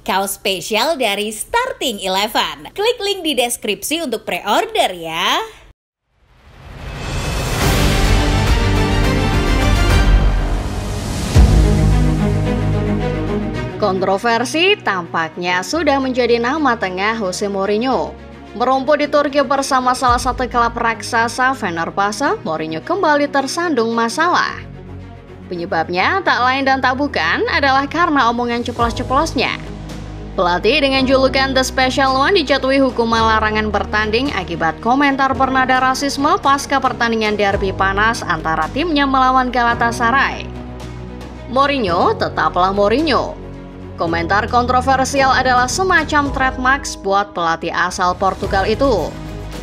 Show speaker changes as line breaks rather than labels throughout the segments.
Kaos spesial dari Starting Eleven. Klik link di deskripsi untuk pre-order ya.
Kontroversi tampaknya sudah menjadi nama tengah Jose Mourinho. Merumput di Turki bersama salah satu klub raksasa Fenerbahce, Mourinho kembali tersandung masalah. Penyebabnya tak lain dan tak bukan adalah karena omongan ceplos-ceplosnya. Pelatih dengan julukan The Special One dijatuhi hukuman larangan bertanding akibat komentar bernada rasisme pasca pertandingan derby panas antara timnya melawan Galatasaray. Mourinho tetaplah Mourinho. Komentar kontroversial adalah semacam trademark buat pelatih asal Portugal itu.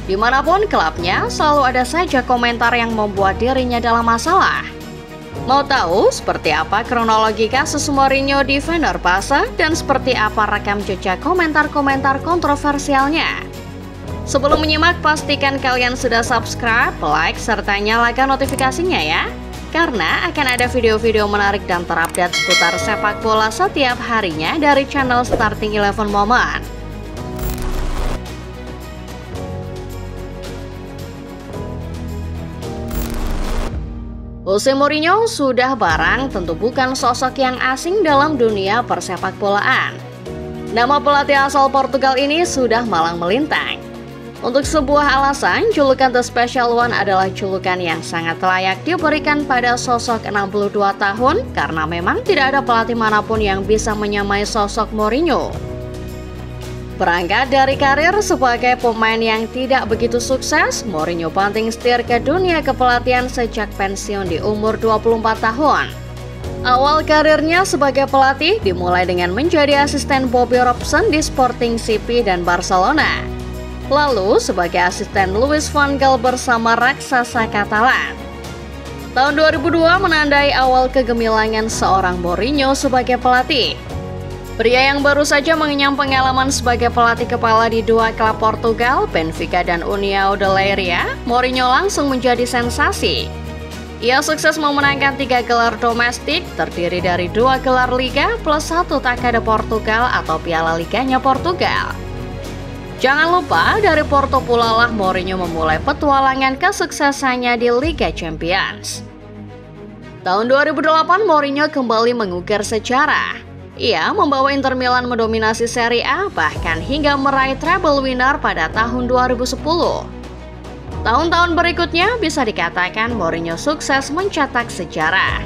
Dimanapun klubnya, selalu ada saja komentar yang membuat dirinya dalam masalah. Mau tahu seperti apa kronologi kasus Mourinho di Fenerbahce dan seperti apa rekam jejak komentar-komentar kontroversialnya? Sebelum menyimak, pastikan kalian sudah subscribe, like, serta nyalakan notifikasinya ya. Karena akan ada video-video menarik dan terupdate seputar sepak bola setiap harinya dari channel Starting Eleven Moment. Jose Mourinho sudah barang tentu bukan sosok yang asing dalam dunia persepak bolaan. Nama pelatih asal Portugal ini sudah malang melintang. Untuk sebuah alasan, julukan The Special One adalah julukan yang sangat layak diberikan pada sosok 62 tahun karena memang tidak ada pelatih manapun yang bisa menyamai sosok Mourinho. Berangkat dari karir sebagai pemain yang tidak begitu sukses, Mourinho banting setir ke dunia kepelatihan sejak pensiun di umur 24 tahun. Awal karirnya sebagai pelatih dimulai dengan menjadi asisten Bobby Robson di Sporting CP dan Barcelona. Lalu sebagai asisten Louis van Gaal bersama raksasa Katalan. Tahun 2002 menandai awal kegemilangan seorang Mourinho sebagai pelatih. Pria yang baru saja mengenyam pengalaman sebagai pelatih kepala di dua klub Portugal, Benfica dan União de Leiria, Mourinho langsung menjadi sensasi. Ia sukses memenangkan 3 gelar domestik, terdiri dari 2 gelar Liga plus 1 Taça de Portugal atau Piala Liganya Portugal. Jangan lupa, dari Porto pula lah Mourinho memulai petualangan kesuksesannya di Liga Champions. Tahun 2008 Mourinho kembali mengukir sejarah. Ia membawa Inter Milan mendominasi Serie A bahkan hingga meraih treble winner pada tahun 2010. Tahun-tahun berikutnya bisa dikatakan Mourinho sukses mencetak sejarah.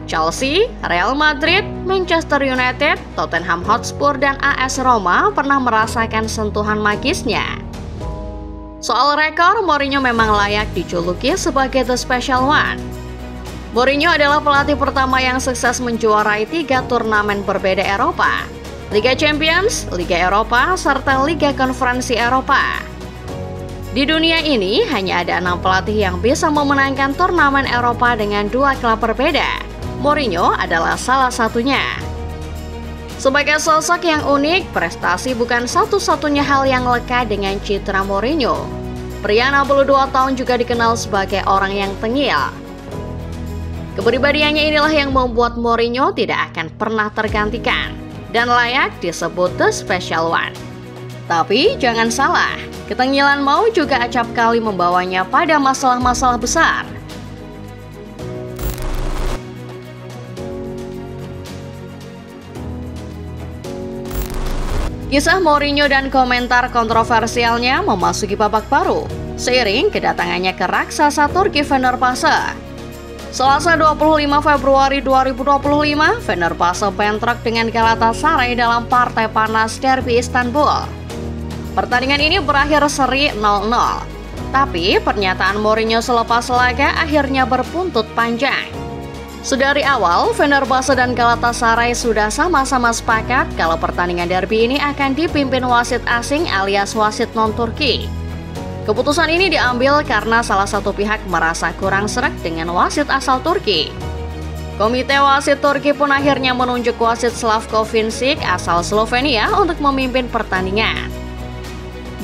Chelsea, Real Madrid, Manchester United, Tottenham Hotspur, dan AS Roma pernah merasakan sentuhan magisnya. Soal rekor, Mourinho memang layak dijuluki sebagai The Special One. Mourinho adalah pelatih pertama yang sukses menjuarai 3 turnamen berbeda Eropa, Liga Champions, Liga Eropa, serta Liga Konferensi Eropa. Di dunia ini hanya ada 6 pelatih yang bisa memenangkan turnamen Eropa dengan 2 klub berbeda. Mourinho adalah salah satunya. Sebagai sosok yang unik, prestasi bukan satu-satunya hal yang lekat dengan citra Mourinho. Pria 62 tahun juga dikenal sebagai orang yang tengil. Kepribadiannya inilah yang membuat Mourinho tidak akan pernah tergantikan dan layak disebut The Special One. Tapi jangan salah, ketengilan mau juga acap kali membawanya pada masalah-masalah besar. Kisah Mourinho dan komentar kontroversialnya memasuki babak baru seiring kedatangannya ke raksasa Turki Fenerbahce. Selasa 25 Februari 2025, Fenerbahce bentrok dengan Galatasaray dalam partai panas derby Istanbul. Pertandingan ini berakhir seri 0-0. Tapi pernyataan Mourinho selepas laga akhirnya berbuntut panjang. Sedari awal, Fenerbahce dan Galatasaray sudah sama-sama sepakat kalau pertandingan derby ini akan dipimpin wasit asing alias wasit non-Turki. Keputusan ini diambil karena salah satu pihak merasa kurang sreg dengan wasit asal Turki. Komite wasit Turki pun akhirnya menunjuk wasit Slavko Vincic asal Slovenia untuk memimpin pertandingan.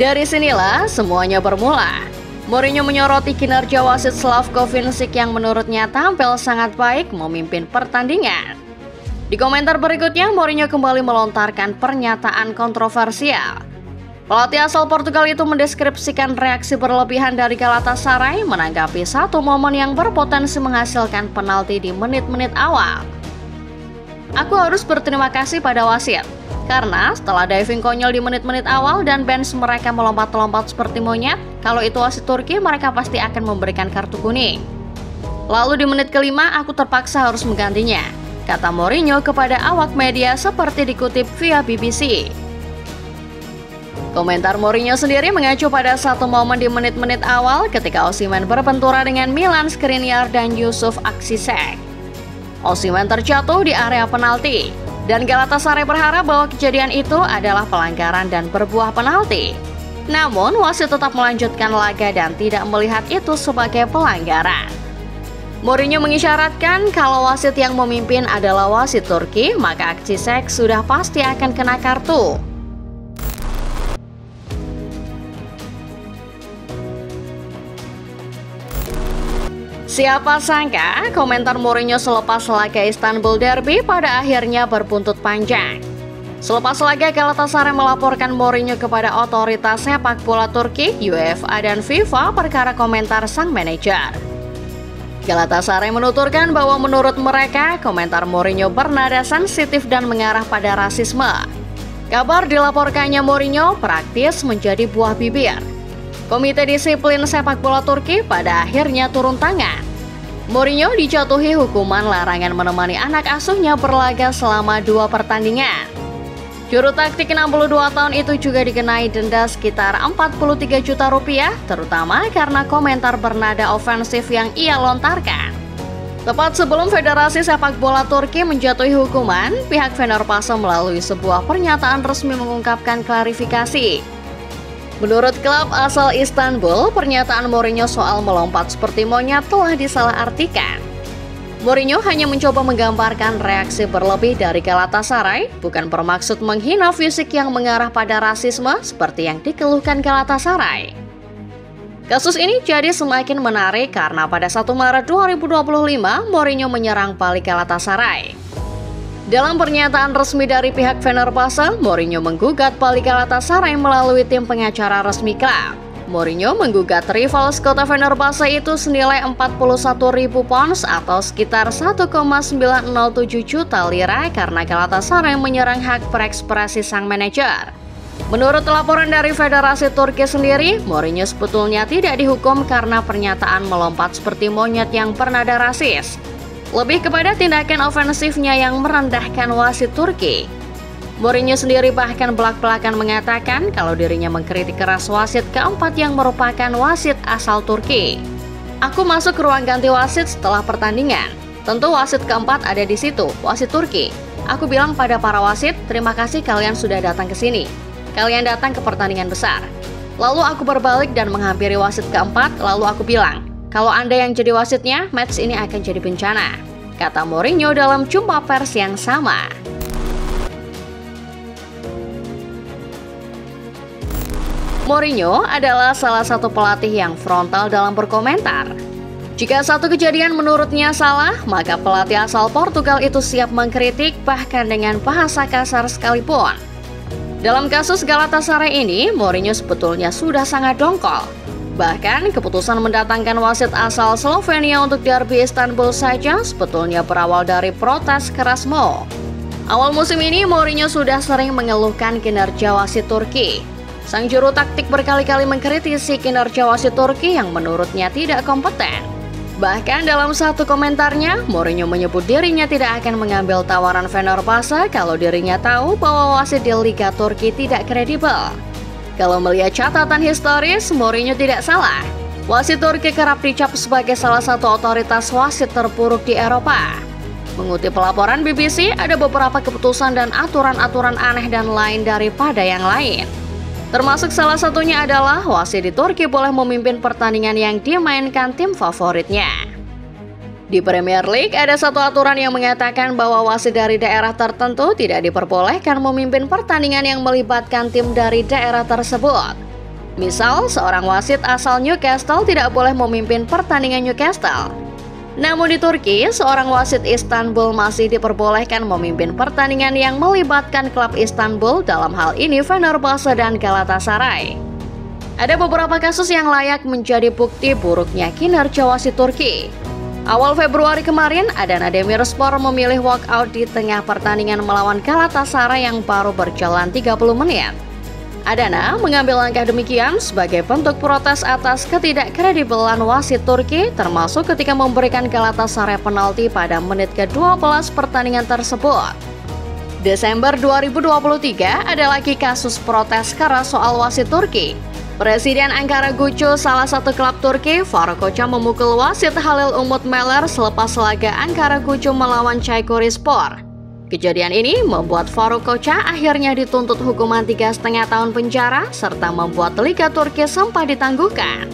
Dari sinilah semuanya bermula. Mourinho menyoroti kinerja wasit Slavko Vincic yang menurutnya tampil sangat baik memimpin pertandingan. Di komentar berikutnya, Mourinho kembali melontarkan pernyataan kontroversial. Pelatih asal Portugal itu mendeskripsikan reaksi berlebihan dari Galatasaray menanggapi satu momen yang berpotensi menghasilkan penalti di menit-menit awal. Aku harus berterima kasih pada wasit, karena setelah diving konyol di menit-menit awal dan bench mereka melompat-lompat seperti monyet, kalau itu wasit Turki mereka pasti akan memberikan kartu kuning. Lalu di menit kelima aku terpaksa harus menggantinya, kata Mourinho kepada awak media seperti dikutip via BBC. Komentar Mourinho sendiri mengacu pada satu momen di menit-menit awal ketika Osimhen berbenturan dengan Milan Skriniar dan Yusuf Akcisek. Osimhen terjatuh di area penalti, dan Galatasaray berharap bahwa kejadian itu adalah pelanggaran dan berbuah penalti. Namun, wasit tetap melanjutkan laga dan tidak melihat itu sebagai pelanggaran. Mourinho mengisyaratkan kalau wasit yang memimpin adalah wasit Turki, maka Akcisek sudah pasti akan kena kartu. Siapa sangka komentar Mourinho selepas laga Istanbul Derby pada akhirnya berbuntut panjang. Selepas laga, Galatasaray melaporkan Mourinho kepada otoritas sepak bola Turki, UEFA dan FIFA perkara komentar sang manajer. Galatasaray menuturkan bahwa menurut mereka, komentar Mourinho bernada sensitif dan mengarah pada rasisme. Kabar dilaporkannya Mourinho praktis menjadi buah bibir. Komite Disiplin Sepak Bola Turki pada akhirnya turun tangan. Mourinho dijatuhi hukuman larangan menemani anak asuhnya berlaga selama 2 pertandingan. Juru taktik 62 tahun itu juga dikenai denda sekitar 43 juta rupiah, terutama karena komentar bernada ofensif yang ia lontarkan. Tepat sebelum Federasi Sepak Bola Turki menjatuhi hukuman, pihak Fenerbahce melalui sebuah pernyataan resmi mengungkapkan klarifikasi. Menurut klub asal Istanbul, pernyataan Mourinho soal melompat seperti monyet telah disalahartikan. Mourinho hanya mencoba menggambarkan reaksi berlebih dari Galatasaray, bukan bermaksud menghina fisik yang mengarah pada rasisme seperti yang dikeluhkan Galatasaray. Kasus ini jadi semakin menarik karena pada 1 Maret 2025, Mourinho menyerang balik Galatasaray. Dalam pernyataan resmi dari pihak Fenerbahce, Mourinho menggugat balik Galatasaray melalui tim pengacara resmi klub. Mourinho menggugat rival kota Fenerbahce itu senilai 41.000 pounds atau sekitar 1,907 juta lira karena Galatasaray menyerang hak berekspresi sang manajer. Menurut laporan dari Federasi Turki sendiri, Mourinho sebetulnya tidak dihukum karena pernyataan melompat seperti monyet yang bernada rasis. Lebih kepada tindakan ofensifnya yang merendahkan wasit Turki. Mourinho sendiri bahkan belak-belakan mengatakan kalau dirinya mengkritik keras wasit keempat yang merupakan wasit asal Turki. Aku masuk ke ruang ganti wasit setelah pertandingan. Tentu wasit keempat ada di situ, wasit Turki. Aku bilang pada para wasit, terima kasih kalian sudah datang ke sini. Kalian datang ke pertandingan besar. Lalu aku berbalik dan menghampiri wasit keempat, lalu aku bilang, kalau Anda yang jadi wasitnya, match ini akan jadi bencana, kata Mourinho dalam jumpa pers yang sama. Mourinho adalah salah satu pelatih yang frontal dalam berkomentar. Jika satu kejadian menurutnya salah, maka pelatih asal Portugal itu siap mengkritik bahkan dengan bahasa kasar sekalipun. Dalam kasus Galatasaray ini, Mourinho sebetulnya sudah sangat dongkol. Bahkan, keputusan mendatangkan wasit asal Slovenia untuk derby Istanbul saja sebetulnya berawal dari protes keras Mo. Awal musim ini, Mourinho sudah sering mengeluhkan kinerja wasit Turki. Sang juru taktik berkali-kali mengkritisi kinerja wasit Turki yang menurutnya tidak kompeten. Bahkan dalam satu komentarnya, Mourinho menyebut dirinya tidak akan mengambil tawaran Fenerbahce kalau dirinya tahu bahwa wasit di Liga Turki tidak kredibel. Kalau melihat catatan historis, Mourinho tidak salah. Wasit Turki kerap dicap sebagai salah satu otoritas wasit terburuk di Eropa. Mengutip laporan BBC, ada beberapa keputusan dan aturan-aturan aneh dan lain daripada yang lain. Termasuk salah satunya adalah wasit di Turki boleh memimpin pertandingan yang dimainkan tim favoritnya. Di Premier League ada satu aturan yang mengatakan bahwa wasit dari daerah tertentu tidak diperbolehkan memimpin pertandingan yang melibatkan tim dari daerah tersebut. Misal, seorang wasit asal Newcastle tidak boleh memimpin pertandingan Newcastle. Namun di Turki, seorang wasit Istanbul masih diperbolehkan memimpin pertandingan yang melibatkan klub Istanbul, dalam hal ini Fenerbahce dan Galatasaray. Ada beberapa kasus yang layak menjadi bukti buruknya kinerja wasit Turki. Awal Februari kemarin, Adana Demirspor memilih walkout di tengah pertandingan melawan Galatasaray yang baru berjalan 30 menit. Adana mengambil langkah demikian sebagai bentuk protes atas ketidakkredibelan wasit Turki, termasuk ketika memberikan Galatasaray penalti pada menit ke-12 pertandingan tersebut. Desember 2023 ada lagi kasus protes keras soal wasit Turki. Presiden Ankara Gucu, salah satu klub Turki, Faruk Koca memukul wasit Halil Umut Meler selepas laga Ankara Gucu melawan Çaykurspor. Kejadian ini membuat Faruk Koca akhirnya dituntut hukuman 3,5 tahun penjara serta membuat Liga Turki sempat ditangguhkan.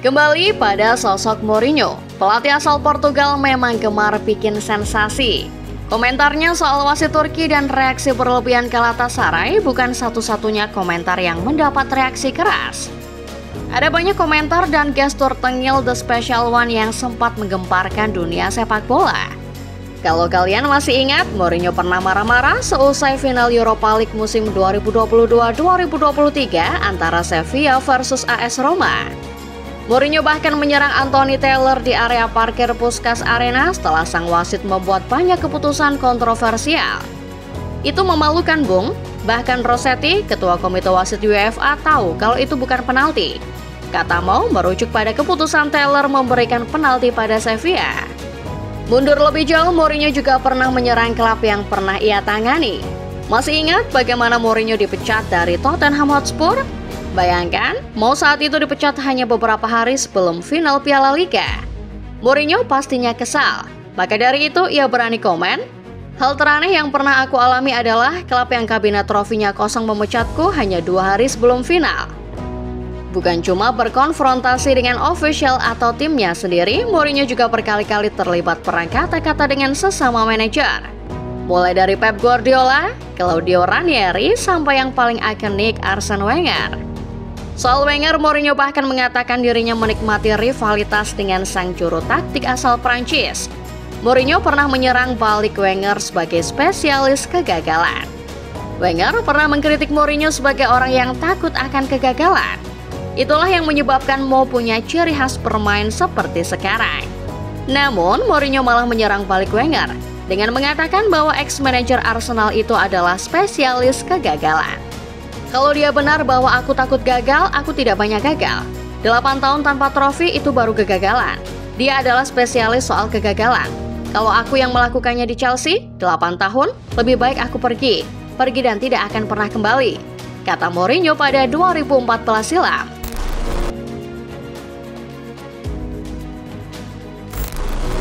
Kembali pada sosok Mourinho, pelatih asal Portugal memang gemar bikin sensasi. Komentarnya soal wasit Turki dan reaksi berlebihan Galatasaray bukan satu-satunya komentar yang mendapat reaksi keras. Ada banyak komentar dan gestur tengil The Special One yang sempat menggemparkan dunia sepak bola. Kalau kalian masih ingat, Mourinho pernah marah-marah seusai final Europa League musim 2022-2023 antara Sevilla versus AS Roma. Mourinho bahkan menyerang Anthony Taylor di area parkir Puskás Arena setelah sang wasit membuat banyak keputusan kontroversial. Itu memalukan, Bung. Bahkan Rossetti, ketua komite wasit UEFA, tahu kalau itu bukan penalti. Kata Mo merujuk pada keputusan Taylor memberikan penalti pada Sevilla. Mundur lebih jauh, Mourinho juga pernah menyerang klub yang pernah ia tangani. Masih ingat bagaimana Mourinho dipecat dari Tottenham Hotspur? Bayangkan, Mo saat itu dipecat hanya beberapa hari sebelum final Piala Liga. Mourinho pastinya kesal. Maka dari itu ia berani komen, "Hal teraneh yang pernah aku alami adalah klub yang kabinet trofinya kosong memecatku hanya 2 hari sebelum final." Bukan cuma berkonfrontasi dengan official atau timnya sendiri, Mourinho juga berkali-kali terlibat perang kata-kata dengan sesama manajer. Mulai dari Pep Guardiola, Claudio Ranieri, sampai yang paling ikonik Arsene Wenger. Soal Wenger, Mourinho bahkan mengatakan dirinya menikmati rivalitas dengan sang juru taktik asal Prancis. Mourinho pernah menyerang balik Wenger sebagai spesialis kegagalan. Wenger pernah mengkritik Mourinho sebagai orang yang takut akan kegagalan. Itulah yang menyebabkan Mo punya ciri khas bermain seperti sekarang. Namun, Mourinho malah menyerang balik Wenger dengan mengatakan bahwa ex-manajer Arsenal itu adalah spesialis kegagalan. Kalau dia benar bahwa aku takut gagal, aku tidak banyak gagal. 8 tahun tanpa trofi itu baru kegagalan. Dia adalah spesialis soal kegagalan. Kalau aku yang melakukannya di Chelsea, 8 tahun, lebih baik aku pergi dan tidak akan pernah kembali, kata Mourinho pada 2014 silam.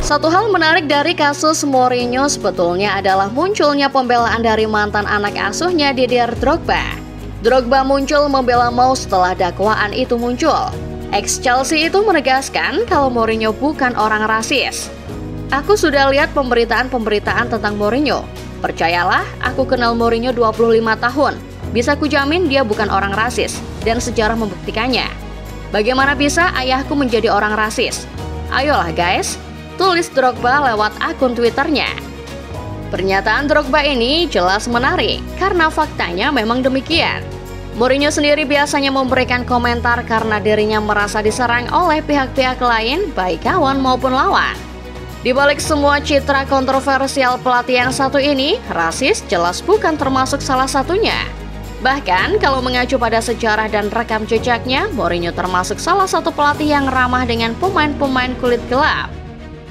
Satu hal menarik dari kasus Mourinho sebetulnya adalah munculnya pembelaan dari mantan anak asuhnya Didier Drogba. Drogba muncul membela Mo setelah dakwaan itu muncul. Ex-Chelsea itu menegaskan kalau Mourinho bukan orang rasis. "Aku sudah lihat pemberitaan tentang Mourinho. Percayalah, aku kenal Mourinho 25 tahun. Bisa kujamin dia bukan orang rasis, dan sejarah membuktikannya. Bagaimana bisa ayahku menjadi orang rasis? Ayolah guys," tulis Drogba lewat akun Twitternya. Pernyataan Drogba ini jelas menarik karena faktanya memang demikian. Mourinho sendiri biasanya memberikan komentar karena dirinya merasa diserang oleh pihak-pihak lain, baik kawan maupun lawan. Di balik semua citra kontroversial pelatih yang satu ini, rasis jelas bukan termasuk salah satunya. Bahkan kalau mengacu pada sejarah dan rekam jejaknya, Mourinho termasuk salah satu pelatih yang ramah dengan pemain-pemain kulit gelap.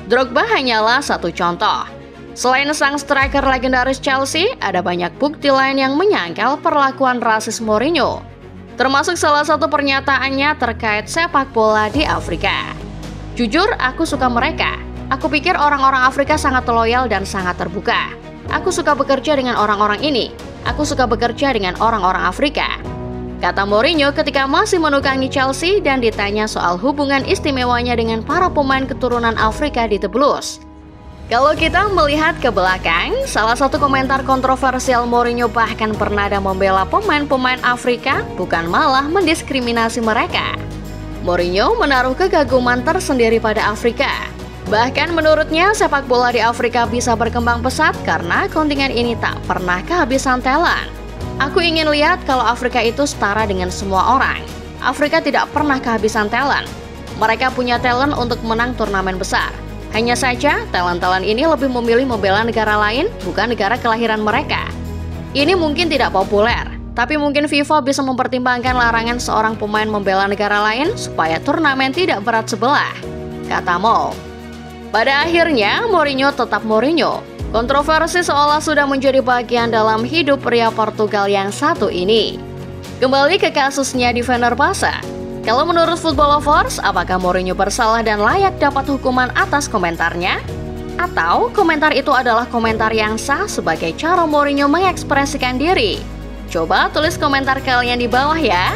Drogba hanyalah satu contoh. Selain sang striker legendaris Chelsea, ada banyak bukti lain yang menyangkal perlakuan rasis Mourinho. Termasuk salah satu pernyataannya terkait sepak bola di Afrika. "Jujur, aku suka mereka. Aku pikir orang-orang Afrika sangat loyal dan sangat terbuka. Aku suka bekerja dengan orang-orang ini. Aku suka bekerja dengan orang-orang Afrika," kata Mourinho ketika masih menukangi Chelsea dan ditanya soal hubungan istimewanya dengan para pemain keturunan Afrika di The Blues. Kalau kita melihat ke belakang, salah satu komentar kontroversial Mourinho bahkan pernah ada membela pemain-pemain Afrika, bukan malah mendiskriminasi mereka. Mourinho menaruh kekaguman tersendiri pada Afrika. Bahkan menurutnya sepak bola di Afrika bisa berkembang pesat karena kontingen ini tak pernah kehabisan talent. Aku ingin lihat kalau Afrika itu setara dengan semua orang. Afrika tidak pernah kehabisan talent. Mereka punya talent untuk menang turnamen besar. Hanya saja, talent-talent ini lebih memilih membela negara lain, bukan negara kelahiran mereka. Ini mungkin tidak populer, tapi mungkin FIFA bisa mempertimbangkan larangan seorang pemain membela negara lain supaya turnamen tidak berat sebelah, kata Mo. Pada akhirnya, Mourinho tetap Mourinho. Kontroversi seolah sudah menjadi bagian dalam hidup pria Portugal yang satu ini. Kembali ke kasusnya di Fenerbahce. Kalau menurut Football Lovers, apakah Mourinho bersalah dan layak dapat hukuman atas komentarnya? Atau komentar itu adalah komentar yang sah sebagai cara Mourinho mengekspresikan diri? Coba tulis komentar kalian di bawah ya.